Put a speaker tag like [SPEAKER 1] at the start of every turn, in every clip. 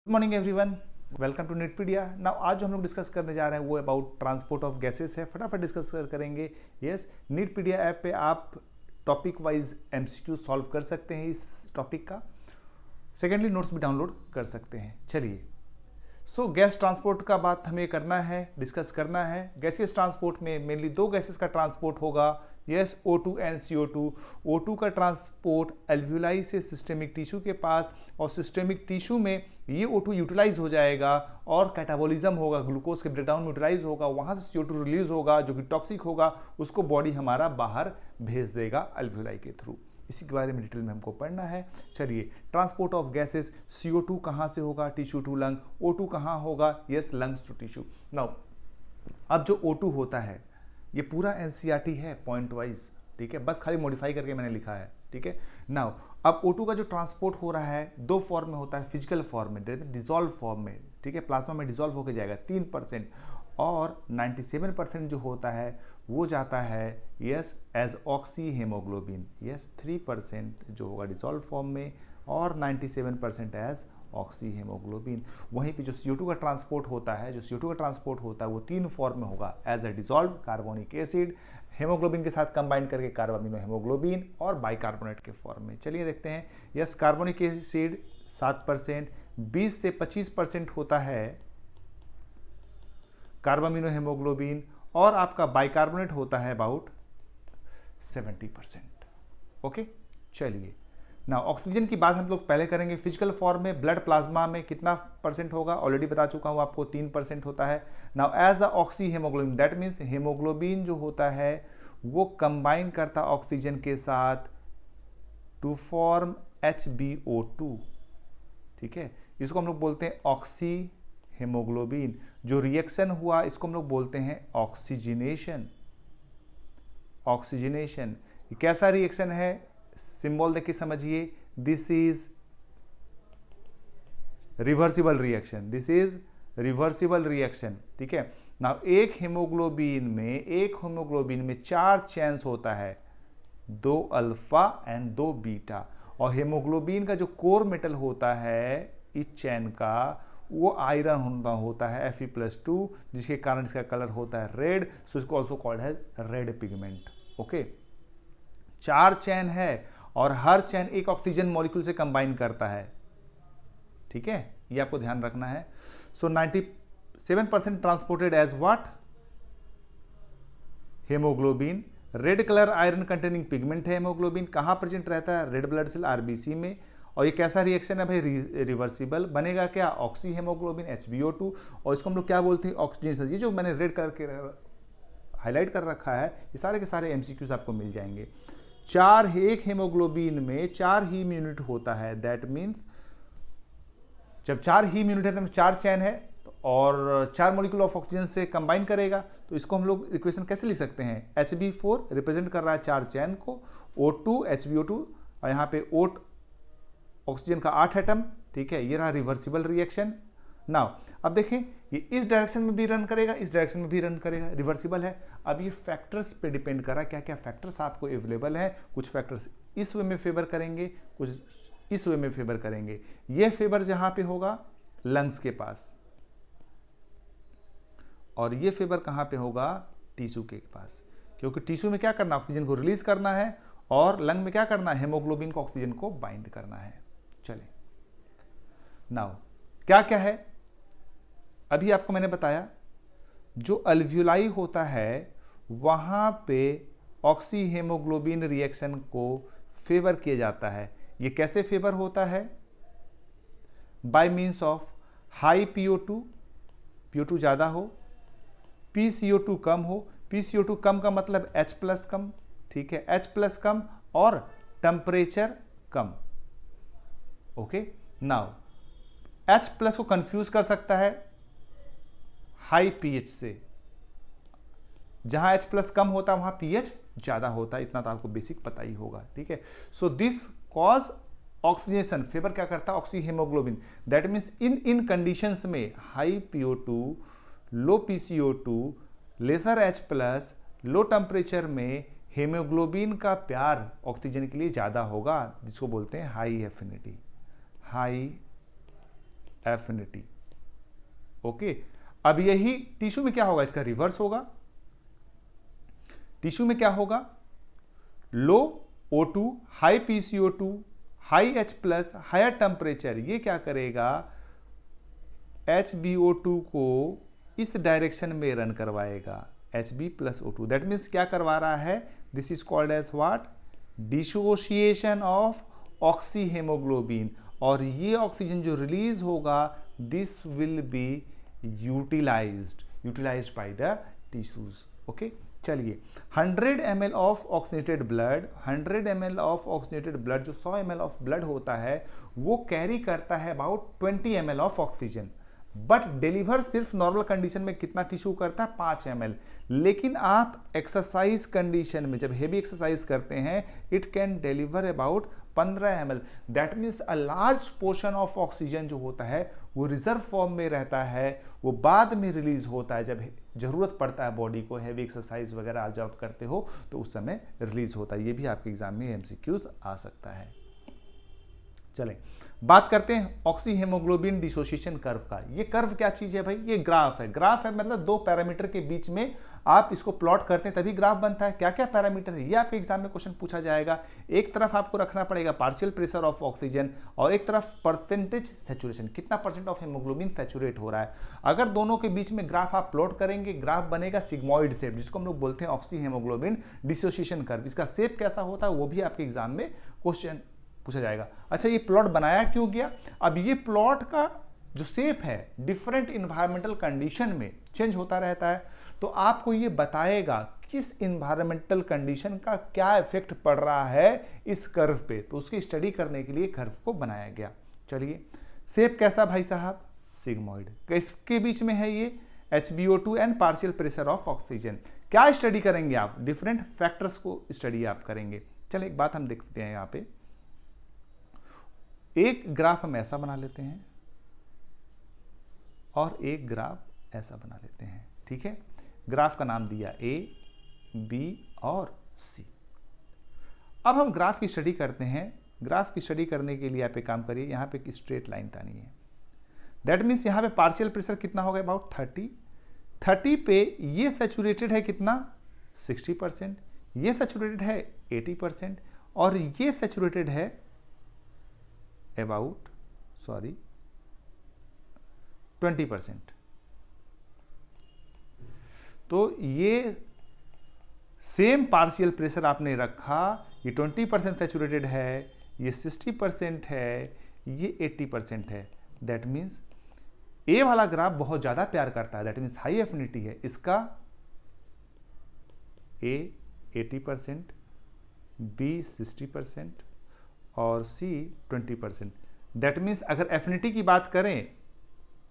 [SPEAKER 1] Good morning everyone, welcome to Neetpedia. Now आज जो हम लोग डिस्कस करने जा रहे हैं वो अबाउट ट्रांसपोर्ट ऑफ गैसेस है। फटाफट डिस्कस करेंगे। यस, नीटपीडिया ऐप पे आप टॉपिक वाइज एमसीक्यू सॉल्व कर सकते हैं इस टॉपिक का। सेकेंडली नोट्स भी डाउनलोड कर सकते हैं। चलिए, सो गैस ट्रांसपोर्ट का बात हमें करना है, डिस्कस करना है। गैसियस ट्रांसपोर्ट में मेनली दो गैसेस का ट्रांसपोर्ट होगा। Yes, O2 and CO2। O2 का ट्रांसपोर्ट एल्वियोलाई से सिस्टेमिक टिश्यू के पास, और सिस्टेमिक टिश्यू में ये O2 यूटिलाइज हो जाएगा और कैटाबोलिज्म होगा, ग्लूकोज के ब्रेकडाउन में यूटिलाइज होगा, वहाँ से CO2 रिलीज होगा जो कि टॉक्सिक होगा, उसको बॉडी हमारा बाहर भेज देगा एल्वियोलाई के थ्रू। इसी के बारे में डिटेल में हमको पढ़ना है। चलिए, ट्रांसपोर्ट ऑफ गैसेस, CO2 कहाँ से होगा? Tissue to lung. O2 कहाँ होगा? Yes, lungs to tissue. Now अब जो O2 होता है ये पूरा NCERT है पॉइंट वाइज, ठीक है, बस खाली मॉडिफाई करके मैंने लिखा है, ठीक है। नाउ अब O2 का जो ट्रांसपोर्ट हो रहा है दो फॉर्म में होता है, फिजिकल फॉर्म में, डिजॉल्व फॉर्म में, ठीक है, प्लाज्मा में डिजॉल्व होकर जाएगा 3%, और 97% जो होता है वो जाता है yes as oxyhaemoglobin. Yes, 3% जो होगा डिजॉल्व फॉर्म में और 97% एज ऑक्सी हेमोग्लोबिन। वहीं पे जो CO2 का ट्रांसपोर्ट होता है, जो CO2 का ट्रांसपोर्ट होता है वो तीन फॉर्म में होगा, as a dissolve carbonic acid, haemoglobin के साथ कंबाइन करके कार्बामिनो हेमोग्लोबिन, और बाइकार्बोनेट के फॉर्म में। चलिए देखते हैं। यस, कार्बोनिक एसिड 7%, 20 से 25% होता है कार्बामिनो हेमोग्लोबिन, और आपका बाइकार्बोनेट होता है अबाउट 70%। ओके, चलिए ना, ऑक्सीजन की बात हम लोग पहले करेंगे। फिजिकल फॉर्म में ब्लड प्लाज्मा में कितना परसेंट होगा? ऑलरेडी बता चुका हूं आपको, 3% होता है। Now as a oxyhaemoglobin, that means haemoglobin जो होता है वो कंबाइन करता ऑक्सीजन के साथ टू फॉर्म HbO2, ठीक है। इसको हम लोग बोलते हैं ऑक्सी हेमोग्लोबिन। जो रिएक्शन हुआ इसको हम लोग बोलते हैं ऑक्सीजनेशन। ऑक्सीजनेशन कैसा रिएक्शन है? सिंबल देख के समझिए, this is reversible reaction, this is reversible reaction, ठीक है। ना एक हेमोग्लोबिन में 4 चेन्स होता है, 2 अल्फा एंड 2 बीटा, और हेमोग्लोबिन का जो कोर मेटल होता है इस चेन का वो आयरन होता है Fe+2, जिसके कारण इसका कलर होता है रेड, सो इसको ऑल्सो कॉल्ड है रेड पिगमेंट। ओके, 4 चेन है और हर चेन एक ऑक्सीजन मॉलिक्यूल से कंबाइन करता है, ठीक है, ये आपको ध्यान रखना है। So 97% transported as what? Haemoglobin. Red colour iron containing pigment है हेमोग्लोबिन। कहां प्रेजेंट रहता है? रेड ब्लड सेल RBC में। और ये कैसा रिएक्शन है भाई? रिवर्सिबल। बनेगा क्या? ऑक्सी हेमोग्लोबिन HbO2, और इसको हम लोग क्या बोलते हैं? ऑक्सीजनेशन। ये जो मैंने रेड कलर के हाईलाइट कर रखा है ये सारे के सारे MCQs आपको मिल जाएंगे। एक हेमोग्लोबिन में 4 हीम यूनिट होता है, दैट मीन्स जब 4 हीम यूनिट है तो 4 चैन है और 4 मॉलिक्यूल ऑफ ऑक्सीजन से कंबाइन करेगा, तो इसको हम लोग इक्वेशन कैसे लिख सकते हैं? Hb4 रिप्रेजेंट कर रहा है 4 चैन को, O2 HbO2, और यहाँ पे ओट ऑक्सीजन का 8 एटम, ठीक है। ये रहा रिवर्सिबल रिएक्शन। नाउ अब देखें, ये इस डायरेक्शन में भी रन करेगा, इस डायरेक्शन में भी रन करेगा, रिवर्सिबल है। अब ये फैक्टर्स पे डिपेंड कर रहा है, क्या क्या फैक्टर्स आपको अवेलेबल है। कुछ फैक्टर्स इस वे में फेवर करेंगे, कुछ इस वे में फेवर करेंगे। ये फेवर जहां पे होगा लंग्स के पास, और ये फेवर कहां पे होगा? टिश्यू के पास, क्योंकि टिश्यू में क्या करना है? ऑक्सीजन को रिलीज करना है, और लंग में क्या करना है? हेमोग्लोबिन को ऑक्सीजन को बाइंड करना है। चलिए, नाउ क्या क्या है अभी आपको मैंने बताया, जो अल्वियोलाई होता है वहां पे ऑक्सी हेमोग्लोबिन रिएक्शन को फेवर किया जाता है। ये कैसे फेवर होता है? Bye means of high PO2, PO2 ज्यादा हो, PCO2 कम हो। PCO2 कम का मतलब H+ कम, ठीक है, H+ कम, और टेम्परेचर कम। ओके, नाउ H+ को कंफ्यूज कर सकता है हाई pH से। जहां H+ कम होता है वहां pH ज्यादा होता है, इतना तो आपको बेसिक पता ही होगा, ठीक है। So this cause oxygenation, favour क्या करता है? Oxyhaemoglobin. That means in conditions में high PO2, low PCO2, lesser H+, low temperature में हेमोग्लोबिन का प्यार ऑक्सीजन के लिए ज्यादा होगा, जिसको बोलते हैं high affinity. High affinity. Okay, अब यही टिश्यू में क्या होगा, इसका रिवर्स होगा। टिश्यू में क्या होगा, low O2, high PCO2, high H plus, higher temperature, ये क्या करेगा, HbO2 को इस डायरेक्शन में रन करवाएगा, Hb plus O2। That means क्या करवा रहा है, this is called as what, dissociation of oxyhaemoglobin. और ये ऑक्सीजन जो रिलीज होगा, this will be utilised by the tissues. Okay, चलिए 100 ml of oxygenated blood, 100 ml of oxygenated blood, जो 100 ml ऑफ ब्लड होता है वो कैरी करता है about 20 ml of oxygen, but deliver सिर्फ नॉर्मल कंडीशन में कितना टिश्यू करता है, 5 ml। लेकिन आप एक्सरसाइज कंडीशन में जब हेवी एक्सरसाइज करते हैं, it can deliver about 15 ml। That means a large portion of oxygen जो होता है वो रिजर्व फॉर्म में रहता है, वो बाद में रिलीज होता है जब जरूरत पड़ता है बॉडी को, हैवी एक्सरसाइज वगैरह आप जब करते हो तो उस समय रिलीज होता है। ये भी आपके एग्जाम में एमसीक्यूज आ सकता है। चलें बात करते हैं ऑक्सीहेमोग्लोबिन डिसोसिएशन कर्व का। ये कर्व क्या चीज है भाई, ये ग्राफ है। ग्राफ है मतलब दो पैरामीटर के बीच में आप इसको प्लॉट करते हैं तभी ग्राफ बनता है। क्या क्या पैरामीटर है, ये आपके एग्जाम में क्वेश्चन पूछा जाएगा। एक तरफ आपको रखना पड़ेगा पार्शियल प्रेशर ऑफ ऑक्सीजन और एक तरफ परसेंटेज सैचुरेशन, कितना परसेंट ऑफ हेमोग्लोबिन सैचुरेट हो रहा है। अगर दोनों के बीच में ग्राफ आप प्लॉट करेंगे, ग्राफ बनेगा सिग्मोइड शेप, जिसको हम लोग बोलते हैं ऑक्सीहेमोग्लोबिन डिसोसिएशन कर्व। इसका शेप कैसा होता है वो भी आपके एग्जाम में क्वेश्चन पूछा जाएगा। अच्छा, ये प्लॉट बनाया क्यों गया, अब ये प्लॉट का जो शेप है डिफरेंट इन्वायरमेंटल कंडीशन में चेंज होता रहता है, तो आपको ये बताएगा किस इन्वायरमेंटल कंडीशन का क्या इफेक्ट पड़ रहा है इस कर्व पे, तो उसकी स्टडी करने के लिए कर्व को बनाया गया। चलिए शेप कैसा भाई साहब, सिग्मोइड। किसके बीच में है ये, HbO2 and partial pressure of oxygen. क्या स्टडी करेंगे आप, डिफरेंट फैक्टर्स को स्टडी आप करेंगे। चलिए एक बात हम देखते हैं, यहाँ पे एक ग्राफ हम ऐसा बना लेते हैं और एक ग्राफ ऐसा बना लेते हैं, ठीक है। ग्राफ का नाम दिया A, B और C। अब हम ग्राफ की स्टडी करते हैं। ग्राफ की स्टडी करने के लिए आप एक काम करिए, यहां पे एक स्ट्रेट लाइन टानी है। दैट मीन्स यहां पे पार्शियल प्रेशर कितना होगा, अबाउट 30 पे ये सैचुरेटेड है कितना, 60%, ये सैचुरेटेड है 80% और ये सैचुरेटेड है अबाउट 20%। तो ये सेम पार्शियल प्रेशर आपने रखा, ये 20% सैचुरेटेड है, ये 60% है, ये 80% है। दैट मीन्स ए वाला ग्राफ बहुत ज्यादा प्यार करता है, दैट मीन्स हाई एफिनिटी है। इसका ए 80%, बी 60% और सी 20%। दैट मीन्स अगर एफिनिटी की बात करें,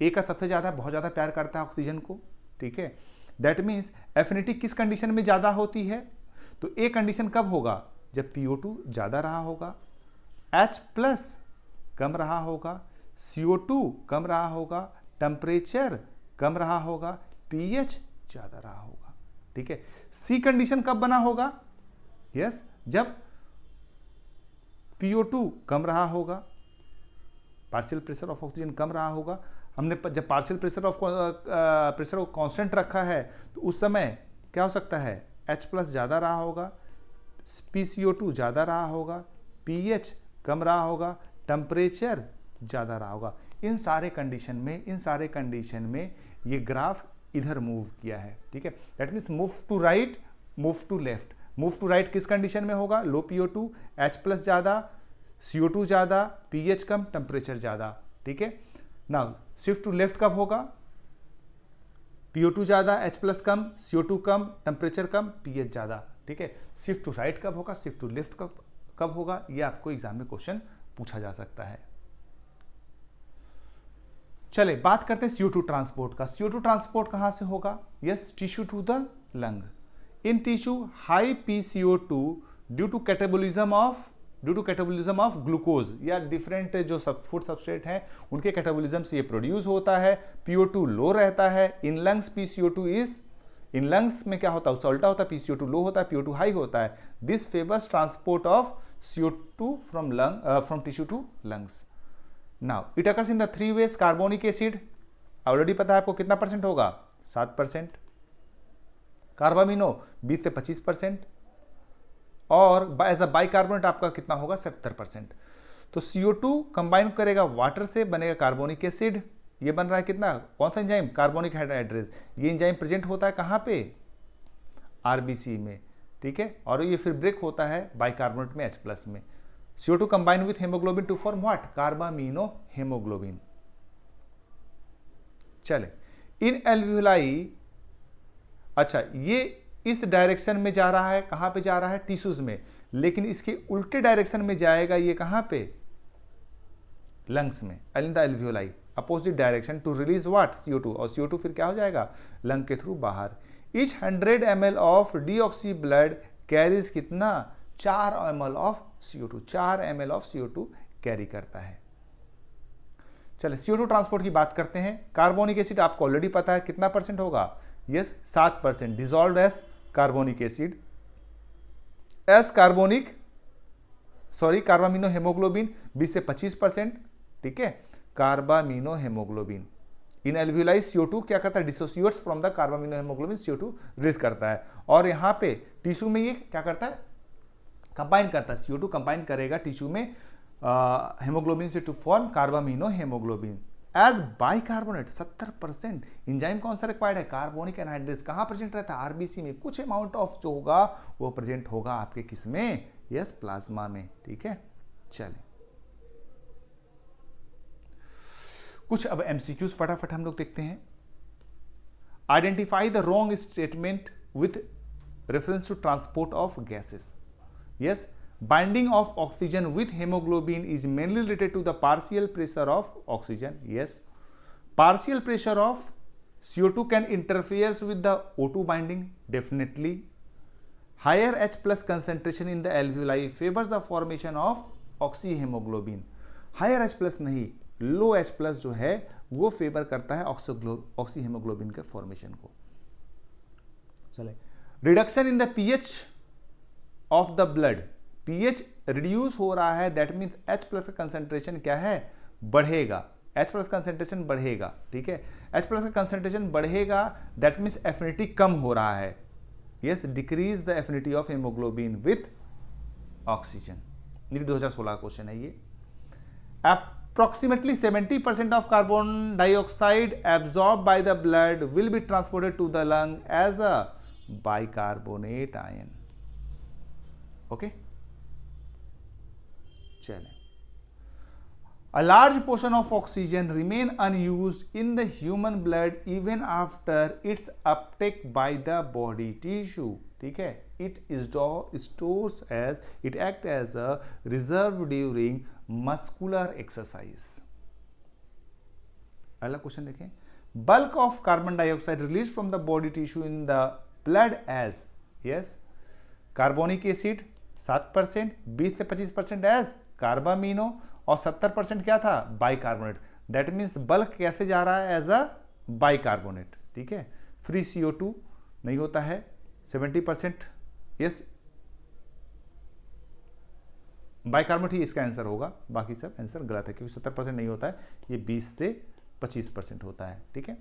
[SPEAKER 1] ए का सबसे ज्यादा बहुत ज्यादा प्यार करता है ऑक्सीजन को, ठीक है। दैट मीन्स एफिनिटी किस कंडीशन में ज्यादा होती है, तो ए कंडीशन कब होगा, जब PO2 ज्यादा रहा होगा, H प्लस कम रहा होगा, CO2 कम रहा होगा, टेम्परेचर कम रहा होगा, pH ज्यादा रहा होगा, ठीक है। सी कंडीशन कब बना होगा, यस, जब PO2 कम रहा होगा, पार्शियल प्रेशर ऑफ ऑक्सीजन कम रहा होगा। हमने जब पार्शियल प्रेशर को कांस्टेंट रखा है तो उस समय क्या हो सकता है, H प्लस ज़्यादा रहा होगा, PCO2 ज़्यादा रहा होगा, pH कम रहा होगा, टेम्परेचर ज़्यादा रहा होगा। इन सारे कंडीशन में ये ग्राफ इधर मूव किया है, ठीक है। That means move to right, move to left. Move to right किस कंडीशन में होगा, लो PO2, H प्लस ज़्यादा, CO2 ज़्यादा, pH कम, टेम्परेचर ज़्यादा, ठीक है। नाउ शिफ्ट टू लेफ्ट कब होगा, PO2 ज़्यादा, H प्लस कम, CO2 कम, टेम्परेचर कम, pH ज़्यादा, ठीक है। शिफ्ट टू राइट कब होगा, शिफ्ट टू लेफ्ट कब होगा, ये आपको एग्जाम में क्वेश्चन पूछा जा सकता है। चले बात करते हैं CO2 ट्रांसपोर्ट का। CO2 ट्रांसपोर्ट कहां से होगा, yes, tissue to the lung. In tissue high PCO2 due to catabolism of glucose या डिफरेंट जो फूड सबस्ट्रेट हैं उनके कैटाबोलिज्म से ये प्रोड्यूस होता है। PO2 लो रहता है। In lungs PCO2 is, in lungs में क्या होता है, उससे उल्टा होता है, PCO2 लो होता है, PO2 हाई होता है। This favours transport of CO2 from tissue to lungs. Now it occurs in the 3 ways. Carbonic acid already पता है आपको कितना परसेंट होगा, 7%। कार्बामिनो 20 से 25%, और एज अ बाइकार्बोनेट आपका कितना होगा, 70%। तो CO2 कंबाइन करेगा वाटर से, बनेगा कार्बोनिक एसिड। ये बन रहा है कितना, कौन सा एंजाइम, कार्बोनिक हाइड्रेज। ये एंजाइम प्रेजेंट होता है कहाँ पे, RBC में, ठीक है। और ये फिर ब्रेक होता है बाइकार्बोनेट में H+ में। CO2 combine with haemoglobin to form what, carbamino haemoglobin. चले, इन एल्वियोलाई, अच्छा ये इस डायरेक्शन में जा रहा है, कहां पे जा रहा है, टिश्यूज में, लेकिन इसके उल्टे डायरेक्शन में जाएगा ये कहां पे, लंग्स में, in the alveoli opposite direction to release what, CO2, और CO2 फिर क्या हो जाएगा, लंग के थ्रू बाहर। Each 100 ml of deoxy blood carries कितना, 4 ml of CO2, 4 ml of CO2 carry करता है। चले CO2 ट्रांसपोर्ट की बात करते हैं। कार्बोनिक एसिड आपको ऑलरेडी पता है कितना परसेंट होगा, yes 7%, dissolve as carbonic acid, as carbamino haemoglobin 20 से 25%, ठीक है। कार्बामिनो हेमोग्लोबिन इन एल्वियोलाई CO2 क्या करता है, dissociates from the carbamino haemoglobin, CO2 release करता है। और यहां पे टिश्यू में ये क्या करता है, कंबाइन करता है, CO2 कंबाइन करेगा टिश्यू में हेमोग्लोबिन से to form carbamino haemoglobin. As bicarbonate 70%, enzyme कौन सा रिक्वायर्ड है, कार्बोनिक एनहाइड्रेज। कहां प्रेजेंट रहता है, RBC में। कुछ अमाउंट ऑफ जो होगा वो प्रेजेंट होगा आपके किस में, यस प्लाज्मा में, ठीक है। चलिए कुछ अब MCQs फटाफट हम लोग देखते हैं। Identify the wrong statement with reference to transport of gases. Yes, binding of oxygen with hemoglobin is mainly related to the partial pressure of oxygen. Yes, partial pressure of CO2 can interfere with the O2 binding, definitely. Higher H+ concentration in the alveoli favors the formation of oxyhemoglobin. Higher H+ नहीं, लो H+ जो है वो favour करता है oxyhaemoglobin के formation को। चले, reduction in the pH of the blood, pH reduce हो रहा है, दैट मीन्स H+ का कंसेंट्रेशन क्या है, बढ़ेगा, H+ कंसेंट्रेशन बढ़ेगा, ठीक है। H+ का कंसेंट्रेशन बढ़ेगा, दैट मीन्स एफिनिटी कम हो रहा है, yes, decrease the affinity of haemoglobin with oxygen. NEET 2016 question है ये। Approximately 70% of carbon dioxide absorbed by the blood will be transported to the lung as a bicarbonate ion. Okay? चलें, a large portion of oxygen remain unused in the human blood even after its uptake by the body tissue, ठीक है। it stores as, it act as a reserve during muscular exercise। अगला question देखें, bulk of carbon dioxide released from the body tissue in the blood as, yes, carbonic acid 7%, 20 से 25% as carbamino, और 70% क्या था, bicarbonate. That means bulk कैसे जा रहा है, एज अ बाइकार्बोनेट, ठीक है। फ्री CO2 नहीं होता है, 70%, यस बाइकार्बोनेट ही इसका आंसर होगा, बाकी सब आंसर गलत है क्योंकि 70% नहीं होता है, ये 20 से 25% होता है, ठीक है।